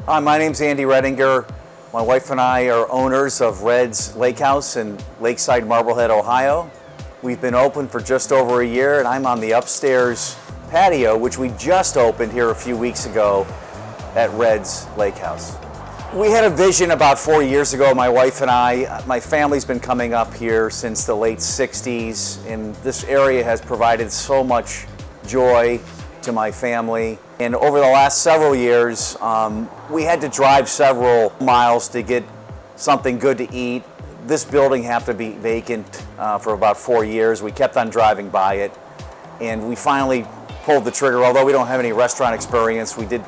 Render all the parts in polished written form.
Hi, my name's Andy Redinger. My wife and I are owners of Red's Lakehouse in Lakeside Marblehead, Ohio. We've been open for just over a year, and I'm on the upstairs patio, which we just opened here a few weeks ago at Red's Lakehouse. We had a vision about 4 years ago, my wife and I. My family's been coming up here since the late 60s, and this area has provided so much joy to my family. And over the last several years, we had to drive several miles to get something good to eat. This building had to be vacant for about 4 years. We kept on driving by it, and we finally pulled the trigger. Although we don't have any restaurant experience, we did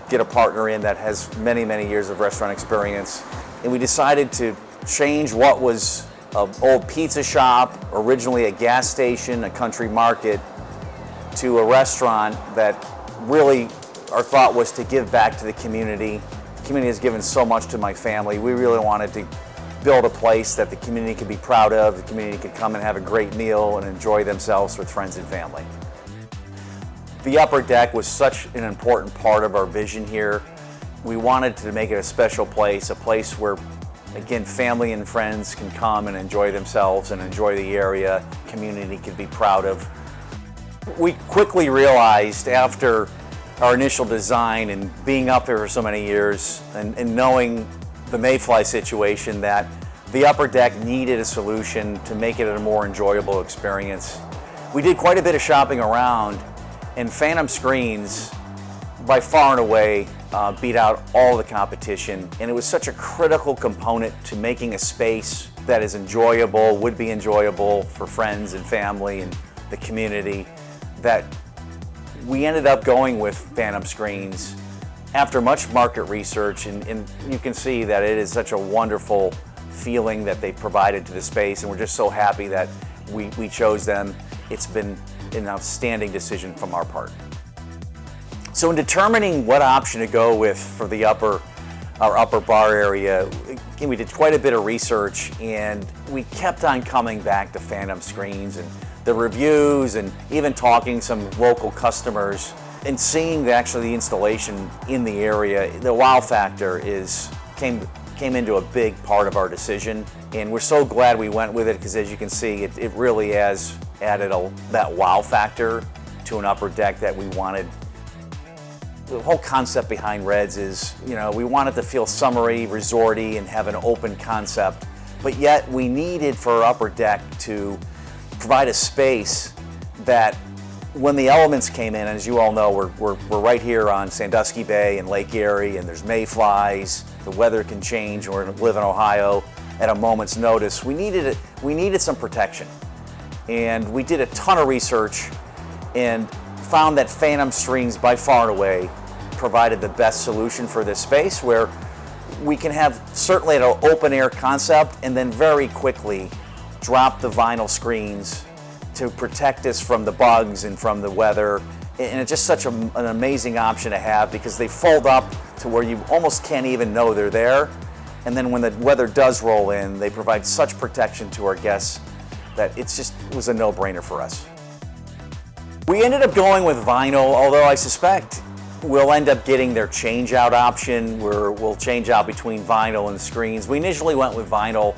get a partner in that has many years of restaurant experience, and we decided to change what was an old pizza shop, originally a gas station, a country market, to a restaurant that really our thought was to give back to the community. The community has given so much to my family. We really wanted to build a place that the community could be proud of, the community could come and have a great meal and enjoy themselves with friends and family. The upper deck was such an important part of our vision here. We wanted to make it a special place, a place where, again, family and friends can come and enjoy themselves and enjoy the area, community can be proud of. We quickly realized after our initial design and being up here for so many years and knowing the mayfly situation that the upper deck needed a solution to make it a more enjoyable experience. We did quite a bit of shopping around, and Phantom Screens by far and away beat out all the competition, and it was such a critical component to making a space that is enjoyable, would be enjoyable for friends and family and the community, that we ended up going with Phantom Screens after much market research, and you can see that it is such a wonderful feeling that they provided to the space, and we're just so happy that we chose them. It's been an outstanding decision from our part. So in determining what option to go with for our upper bar area, again, we did quite a bit of research, and we kept on coming back to Phantom Screens and the reviews, and even talking some local customers and seeing actually the installation in the area. The wow factor came into a big part of our decision, and we're so glad we went with it, because as you can see, it really has added that wow factor to an upper deck that we wanted. The whole concept behind Red's is, we wanted to feel summery, resorty, and have an open concept, but yet we needed for our upper deck to provide a space that when the elements came in, and as you all know, we're right here on Sandusky Bay and Lake Erie, and there's mayflies, the weather can change, we live in Ohio at a moment's notice. We needed some protection. And we did a ton of research and found that Phantom Screens by far and away provided the best solution for this space, where we can have certainly an open air concept and then very quickly drop the vinyl screens to protect us from the bugs and from the weather. And it's just such an amazing option to have, because they fold up to where you almost can't even know they're there. And then when the weather does roll in, they provide such protection to our guests that it was a no-brainer for us. We ended up going with vinyl, although I suspect we'll end up getting their change-out option, where we'll change out between vinyl and screens. We initially went with vinyl.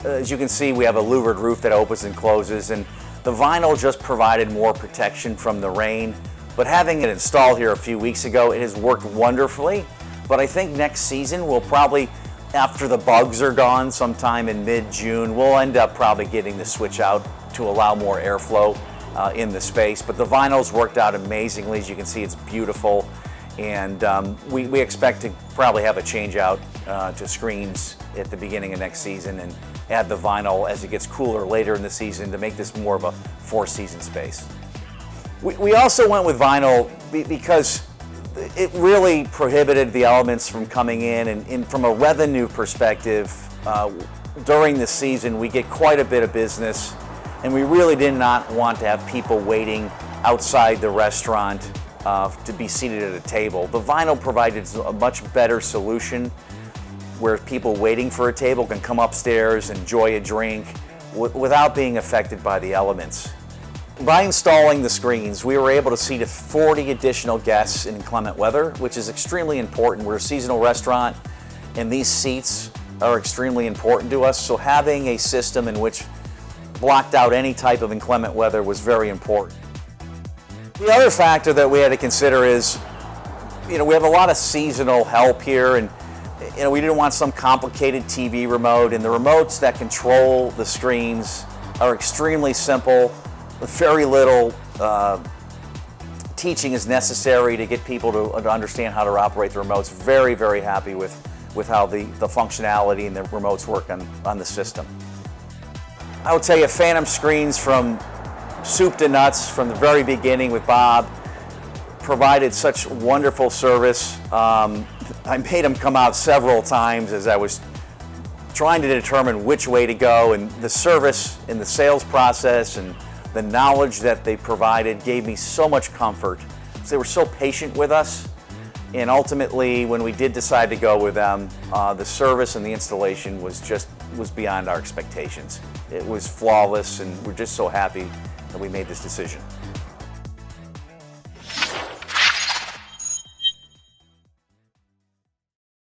As you can see, we have a louvered roof that opens and closes, and the vinyl just provided more protection from the rain. But having it installed here a few weeks ago, it has worked wonderfully. But I think next season we'll probably, after the bugs are gone, sometime in mid-June, we'll end up probably getting the switch out to allow more airflow in the space. But the vinyl's worked out amazingly. As you can see, it's beautiful. And we expect to probably have a change out to screens at the beginning of next season, and add the vinyl as it gets cooler later in the season to make this more of a four-season space. We also went with vinyl because it really prohibited the elements from coming in, and from a revenue perspective, during the season we get quite a bit of business, and we really did not want to have people waiting outside the restaurant to be seated at a table. The vinyl provided a much better solution, where people waiting for a table can come upstairs, enjoy a drink without being affected by the elements. By installing the screens, we were able to seat 40 additional guests in inclement weather, which is extremely important. We're a seasonal restaurant, and these seats are extremely important to us, so having a system in which blocked out any type of inclement weather was very important. The other factor that we had to consider is, we have a lot of seasonal help here, and we didn't want some complicated TV remote, and the remotes that control the screens are extremely simple. Very little teaching is necessary to get people to understand how to operate the remotes. Very, very happy with how the functionality and the remotes work on the system. I would tell you, Phantom Screens from soup to nuts, from the very beginning with Bob, provided such wonderful service. I made him come out several times as I was trying to determine which way to go, and the service and the sales process and the knowledge that they provided gave me so much comfort. They were so patient with us, and ultimately when we did decide to go with them, the service and the installation was beyond our expectations. It was flawless, and we're just so happy that we made this decision.